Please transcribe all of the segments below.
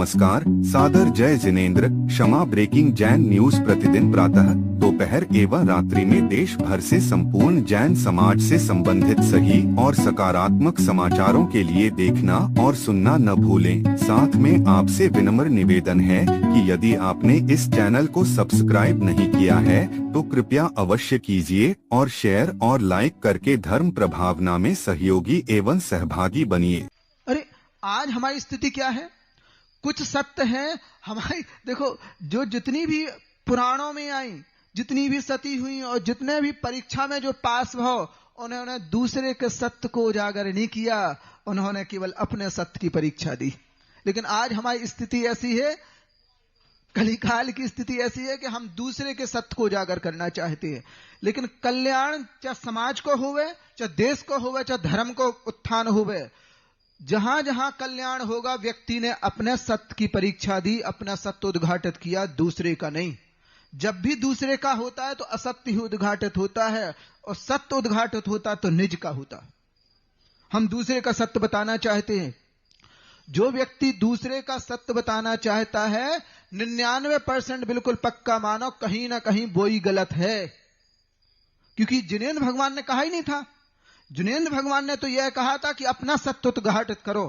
नमस्कार, सादर जय जिनेंद्र। क्षमा ब्रेकिंग जैन न्यूज प्रतिदिन प्रातः, दोपहर एवं रात्रि में देश भर से संपूर्ण जैन समाज से संबंधित सही और सकारात्मक समाचारों के लिए देखना और सुनना न भूलें। साथ में आपसे विनम्र निवेदन है कि यदि आपने इस चैनल को सब्सक्राइब नहीं किया है तो कृपया अवश्य कीजिए और शेयर और लाइक करके धर्म प्रभावना में सहयोगी एवं सहभागी बनिए। अरे आज हमारी स्थिति क्या है? कुछ सत्य है हमारी। देखो, जो जितनी भी पुराणों में आई, जितनी भी सती हुई और जितने भी परीक्षा में जो पास हो, उन्होंने दूसरे के सत्य को उजागर नहीं किया, उन्होंने केवल अपने सत्य की परीक्षा दी। लेकिन आज हमारी स्थिति ऐसी है, कलिकाल की स्थिति ऐसी है कि हम दूसरे के सत्य को उजागर करना चाहते हैं। लेकिन कल्याण चाहे समाज को होवे, चाहे देश को होवे, चाहे धर्म को उत्थान होवे, जहां जहां कल्याण होगा व्यक्ति ने अपने सत्य की परीक्षा दी, अपना सत्य उद्घाटित किया, दूसरे का नहीं। जब भी दूसरे का होता है तो असत्य ही उद्घाटित होता है, और सत्य उद्घाटित होता तो निज का होता। हम दूसरे का सत्य बताना चाहते हैं। जो व्यक्ति दूसरे का सत्य बताना चाहता है, 99% बिल्कुल पक्का मानो कहीं ना कहीं वो ही गलत है। क्योंकि जिनेंद्र भगवान ने कहा ही नहीं था। जिनेंद्र भगवान ने तो यह कहा था कि अपना सत्य उद्घाटित करो।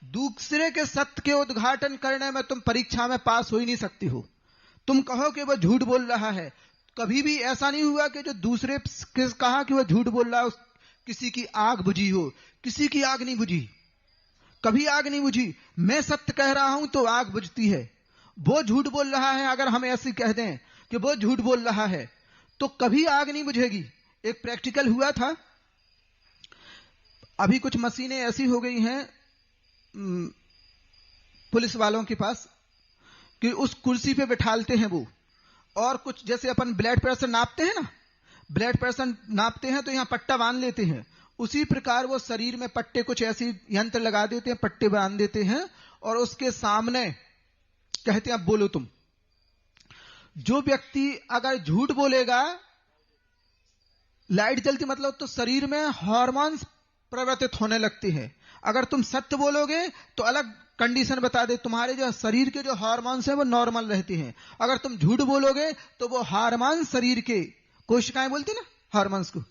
दूसरे के सत्य के उद्घाटन करने में तुम परीक्षा में पास हो ही नहीं सकती हो। तुम कहो कि वह झूठ बोल रहा है। कभी भी ऐसा नहीं हुआ कि जो दूसरे के कहा कि वह झूठ बोल रहा है, किसी की आग बुझी हो। किसी की आग नहीं बुझी, कभी आग नहीं बुझी। मैं सत्य कह रहा हूं तो आग बुझती है। वो झूठ बोल रहा है, अगर हम ऐसे कह दें कि वो झूठ बोल रहा है तो कभी आग नहीं बुझेगी। एक प्रैक्टिकल हुआ था। अभी कुछ मशीनें ऐसी हो गई हैं पुलिस वालों के पास कि उस कुर्सी पे बिठालते हैं वो, और कुछ जैसे अपन ब्लड प्रेशर नापते हैं ना, ब्लड प्रेशर नापते हैं तो यहां पट्टा बांध लेते हैं। उसी प्रकार वो शरीर में पट्टे, कुछ ऐसी यंत्र लगा देते हैं, पट्टे बांध देते हैं और उसके सामने कहते हैं अब बोलो तुम। जो व्यक्ति अगर झूठ बोलेगा, लाइट जलती, मतलब तो शरीर में हार्मोन्स प्रवर्तित होने लगते हैं। अगर तुम सत्य बोलोगे तो अलग कंडीशन बता दे, तुम्हारे जो शरीर के जो हार्मोन्स हैं वो नॉर्मल रहते हैं। अगर तुम झूठ बोलोगे तो वो हार्मोन शरीर के कोशिकाएं बोलती ना हार्मोन्स को।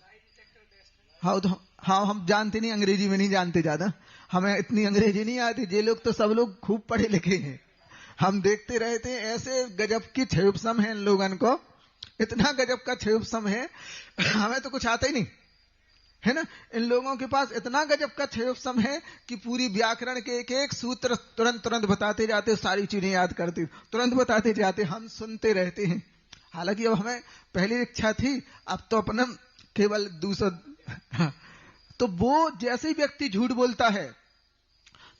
हाँ तो हाँ, हम जानते नहीं, अंग्रेजी में नहीं जानते ज्यादा, हमें इतनी अंग्रेजी नहीं आती। ये लोग तो सब लोग खूब पढ़े लिखे हैं। हम देखते रहते हैं, ऐसे गजब की छेपसम है इन लोगों को, इतना गजब का छेपसम है, हमें तो कुछ आता ही नहीं है ना। इन लोगों के पास इतना गजब का छेपसम है कि पूरी व्याकरण के एक एक सूत्र तुरंत तुरंत बताते जाते, सारी चीजें याद करते, तुरंत बताते जाते, हम सुनते रहते हैं। हालांकि अब हमें पहली इच्छा थी, अब तो अपना केवल दूसरा। तो वो जैसे ही व्यक्ति झूठ बोलता है,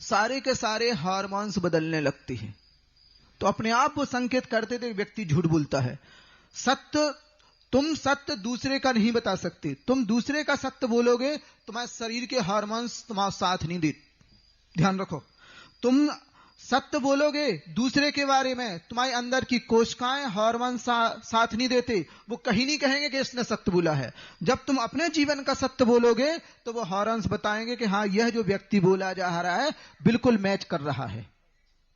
सारे के सारे हार्मोन्स बदलने लगते हैं। तो अपने आप वो संकेत करते थे व्यक्ति झूठ बोलता है। सत्य, तुम सत्य दूसरे का नहीं बता सकते। तुम दूसरे का सत्य बोलोगे, तुम्हारे शरीर के हार्मोन्स तुम्हारा साथ नहीं देते। ध्यान रखो, तुम सत्य बोलोगे दूसरे के बारे में, तुम्हारे अंदर की कोशिकाएं हार्मोन साथ नहीं देते। वो कहीं नहीं कहेंगे कि इसने सत्य बोला है। जब तुम अपने जीवन का सत्य बोलोगे तो वो हार्मोन्स बताएंगे कि हाँ, यह जो व्यक्ति बोला जा रहा है बिल्कुल मैच कर रहा है।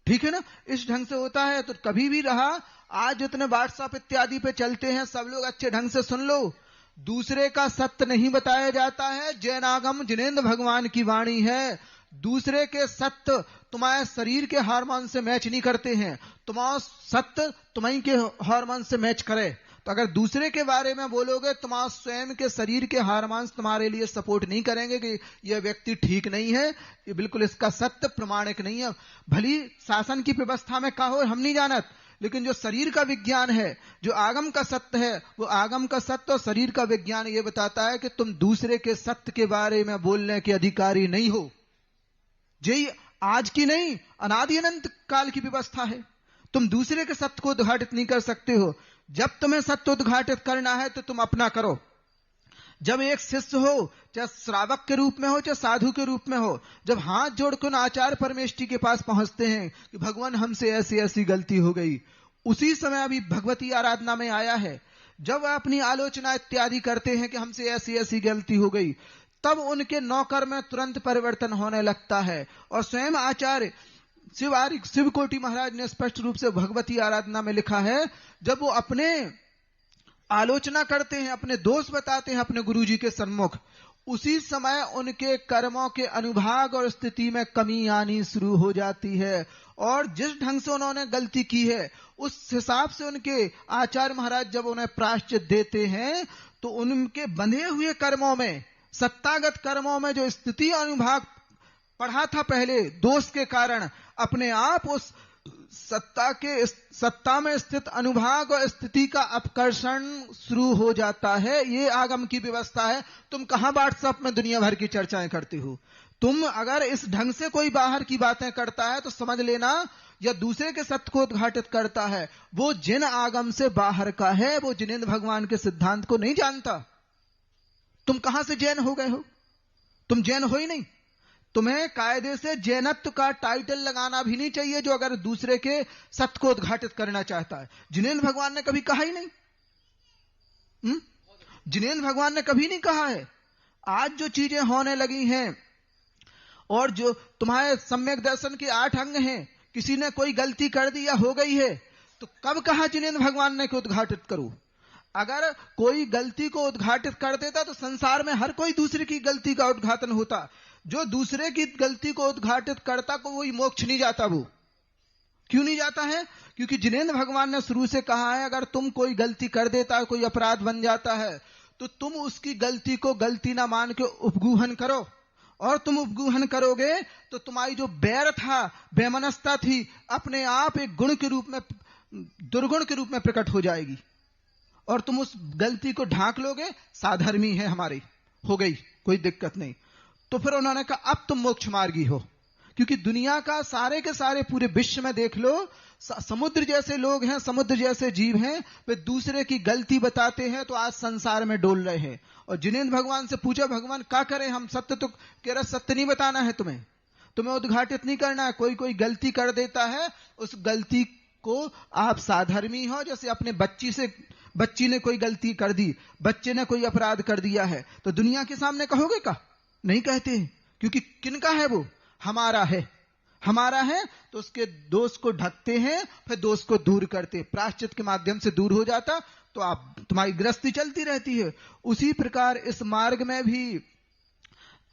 ठीक है ना। इस ढंग से होता है। तो कभी भी रहा, आज जितने व्हाट्सएप इत्यादि पे चलते हैं, सब लोग अच्छे ढंग से सुन लो, दूसरे का सत्य नहीं बताया जाता है। जैनागम जिनेंद्र भगवान की वाणी है, दूसरे के सत्य तुम्हारे शरीर के हार्मोन से मैच नहीं करते हैं। तुम्हारा सत्य तुम्हारी के हार्मोन से मैच करे, तो अगर दूसरे के बारे में बोलोगे, तुम्हारा स्वयं के शरीर के हार्मोन्स तुम्हारे लिए सपोर्ट नहीं करेंगे कि यह व्यक्ति ठीक नहीं है, ये बिल्कुल इसका सत्य प्रमाणिक नहीं है। भली शासन की व्यवस्था में कहा हो, हम नहीं जानत, लेकिन जो शरीर का विज्ञान है, जो आगम का सत्य है, वो आगम का सत्य और शरीर का विज्ञान ये बताता है कि तुम दूसरे के सत्य के बारे में बोलने के अधिकारी नहीं हो। यही आज की नहीं, अनादि अनंत काल की व्यवस्था है। तुम दूसरे के सत्य को उद्घाटित नहीं कर सकते हो। जब तुम्हें सत्य उद्घाटित करना है तो तुम अपना करो। जब एक शिष्य हो, चाहे श्रावक के रूप में हो, चाहे साधु के रूप में हो, जब हाथ जोड़कर आचार्य परमेष्ठी के पास पहुंचते हैं कि भगवान हमसे ऐसी ऐसी गलती हो गई, उसी समय अभी भगवती आराधना में आया है, जब वह अपनी आलोचना इत्यादि करते हैं कि हमसे ऐसी ऐसी गलती हो गई, तब उनके नौकर में तुरंत परिवर्तन होने लगता है। और स्वयं आचार्य शिव कोटि महाराज ने स्पष्ट रूप से भगवती आराधना में लिखा है, जब वो अपने आलोचना करते हैं, अपने दोष बताते हैं अपने गुरुजी के सम्मुख, उसी समय उनके कर्मों के अनुभाग और स्थिति में कमी आनी शुरू हो जाती है। और जिस ढंग से उन्होंने गलती की है उस हिसाब से उनके आचार्य महाराज जब उन्हें प्रायश्चित देते हैं तो उनके बंधे हुए कर्मों में, सत्तागत कर्मों में जो स्थिति अनुभाग पढ़ा था पहले दोष के कारण, अपने आप उस सत्ता में स्थित अनुभाग और स्थिति का अपकर्षण शुरू हो जाता है। ये आगम की व्यवस्था है। तुम कहां व्हाट्सएप में दुनिया भर की चर्चाएं करते हो? तुम अगर इस ढंग से कोई बाहर की बातें करता है तो समझ लेना, या दूसरे के सत्य को उद्घाटित करता है, वो जिन आगम से बाहर का है, वो जिनेंद्र भगवान के सिद्धांत को नहीं जानता। तुम कहां से जैन हो गए हो? तुम जैन हो ही नहीं। तुम्हें कायदे से जैनत्व का टाइटल लगाना भी नहीं चाहिए, जो अगर दूसरे के सत्य को उद्घाटित करना चाहता है। जिनेंद्र भगवान ने कभी कहा ही नहीं। जिनेंद्र भगवान ने कभी नहीं कहा है। आज जो चीजें होने लगी हैं और जो तुम्हारे सम्यक दर्शन के 8 अंग हैं, किसी ने कोई गलती कर दी या हो गई है तो कब कहा जिनेंद्र भगवान ने कि उद्घाटित करो? अगर कोई गलती को उद्घाटित कर देता तो संसार में हर कोई दूसरे की गलती का उद्घाटन होता। जो दूसरे की गलती को उद्घाटित करता को वही मोक्ष नहीं जाता। वो क्यों नहीं जाता है? क्योंकि जिनेंद्र भगवान ने शुरू से कहा है, अगर तुम कोई गलती कर देता है, कोई अपराध बन जाता है, तो तुम उसकी गलती को गलती ना मान के उपगूहन करो। और तुम उपगूहन करोगे तो तुम्हारी जो बैर था, बेमनस्ता थी, अपने आप एक गुण के रूप में, दुर्गुण के रूप में प्रकट हो जाएगी और तुम उस गलती को ढांक लोगे। साधर्मी है हमारी, हो गई, कोई दिक्कत नहीं। तो फिर उन्होंने कहा अब तुम मोक्ष मार्गी हो। क्योंकि दुनिया का सारे के सारे पूरे विश्व में देख लो, समुद्र जैसे लोग हैं, समुद्र जैसे जीव हैं, वे दूसरे की गलती बताते हैं तो आज संसार में डोल रहे हैं। और जिनेंद्र भगवान से पूछा, भगवान क्या करें हम? सत्य तो कह रहा, सत्य नहीं बताना है तुम्हें उद्घाटित नहीं करना है। कोई कोई गलती कर देता है, उस गलती को आप साधर्मी हो। जैसे अपने बच्ची ने कोई गलती कर दी, बच्चे ने कोई अपराध कर दिया है, तो दुनिया के सामने कहोगे का? नहीं कहते। क्योंकि किनका है वो? हमारा है। हमारा है तो उसके दोष को ढकते हैं, फिर दोष को दूर करते, प्रायश्चित के माध्यम से दूर हो जाता, तो आप तुम्हारी गृहस्थी चलती रहती है। उसी प्रकार इस मार्ग में भी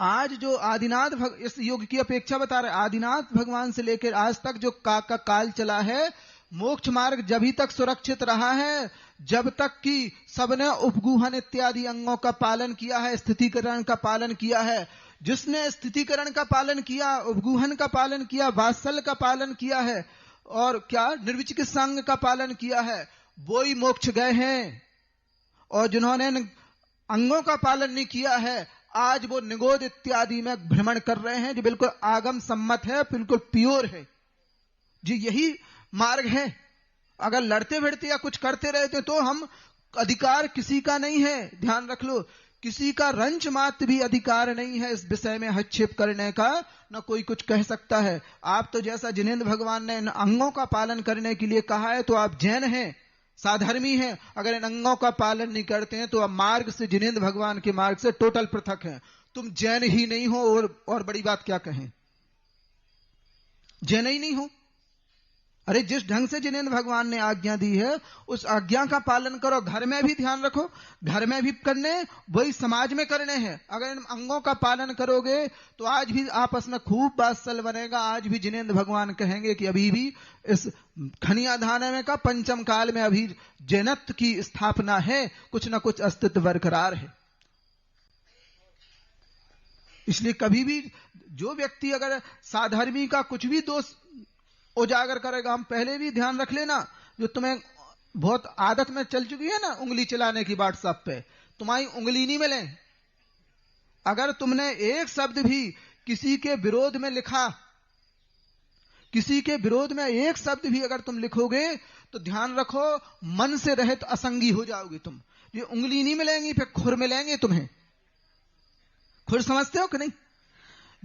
आज जो आदिनाथ इस युग की अपेक्षा बता रहे, आदिनाथ भगवान से लेकर आज तक जो काल चला है, मोक्ष मार्ग जब तक सुरक्षित रहा है जब तक कि सबने उपगूहन इत्यादि अंगों का पालन किया है, स्थितिकरण का पालन किया है। जिसने स्थितिकरण का पालन किया, उपगूहन का पालन किया, वात्सल्य का पालन किया है और क्या निर्विचिकित्सा अंग का पालन किया है, वो ही मोक्ष गए हैं। और जिन्होंने अंगों का पालन नहीं किया है, आज वो निगोद इत्यादि में भ्रमण कर रहे हैं, जो बिल्कुल आगम सम्मत है, बिल्कुल प्योर है जी। यही मार्ग है। अगर लड़ते भिड़ते या कुछ करते रहते तो हम अधिकार किसी का नहीं है, ध्यान रख लो। किसी का रंच मात्र भी अधिकार नहीं है इस विषय में हस्तक्षेप करने का, न कोई कुछ कह सकता है। आप तो जैसा जिनेंद्र भगवान ने इन अंगों का पालन करने के लिए कहा है तो आप जैन हैं, साधर्मी हैं। अगर इन अंगों का पालन नहीं करते हैं तो आप मार्ग से, जिनेंद्र भगवान के मार्ग से टोटल पृथक हैं। तुम जैन ही नहीं हो और बड़ी बात क्या कहें, जैन ही नहीं हो। अरे जिस ढंग से जिनेंद्र भगवान ने आज्ञा दी है उस आज्ञा का पालन करो। घर में भी ध्यान रखो, घर में भी करने, वही समाज में करने हैं। अगर इन अंगों का पालन करोगे तो आज भी आपस में खूब वात्सल्य बनेगा। आज भी जिनेंद्र भगवान कहेंगे कि अभी भी इस खनिया धाने में का पंचम काल में अभी जैनत्व की स्थापना है, कुछ ना कुछ अस्तित्व बरकरार है। इसलिए कभी भी जो व्यक्ति अगर साधर्मी का कुछ भी दोष उजागर करेगा, हम पहले भी ध्यान रख लेना, जो तुम्हें बहुत आदत में चल चुकी है ना उंगली चलाने की व्हाट्सएप पे, तुम्हारी उंगली नहीं मिले। अगर तुमने एक शब्द भी किसी के विरोध में लिखा, किसी के विरोध में एक शब्द भी अगर तुम लिखोगे तो ध्यान रखो मन से रहित असंगी हो जाओगे तुम। ये उंगली नहीं मिलेंगी, फिर खुर मिलेंगे तुम्हें। खुर समझते हो कि नहीं?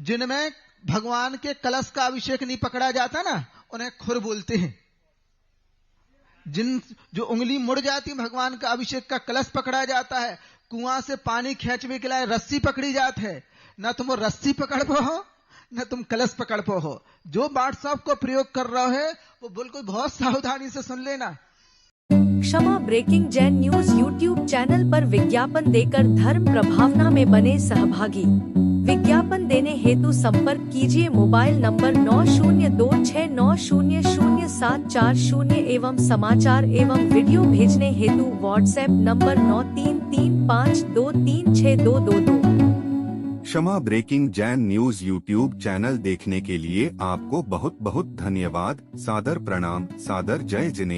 जिनमें भगवान के कलश का अभिषेक नहीं पकड़ा जाता ना, उन्हें खुर बोलते हैं। जो उंगली मुड़ जाती, भगवान का अभिषेक का कलश पकड़ा जाता है, कुआं से पानी खींचने के लिए रस्सी पकड़ी जाती है, ना तुम वो रस्सी पकड़ पाओ न तुम कलश पकड़ पो हो। जो व्हाट्सएप को प्रयोग कर रहे है वो बिल्कुल बहुत सावधानी से सुन लेना। Kshama breaking Jain news YouTube channel पर विज्ञापन देकर धर्म प्रभावना में बने सहभागी। विज्ञापन देने हेतु संपर्क कीजिए मोबाइल नंबर 9026900740 एवं समाचार एवं वीडियो भेजने हेतु WhatsApp number 9335236222। Kshama breaking Jain news YouTube channel देखने के लिए आपको बहुत बहुत धन्यवाद। सादर प्रणाम, सादर जय जिनेंद्र।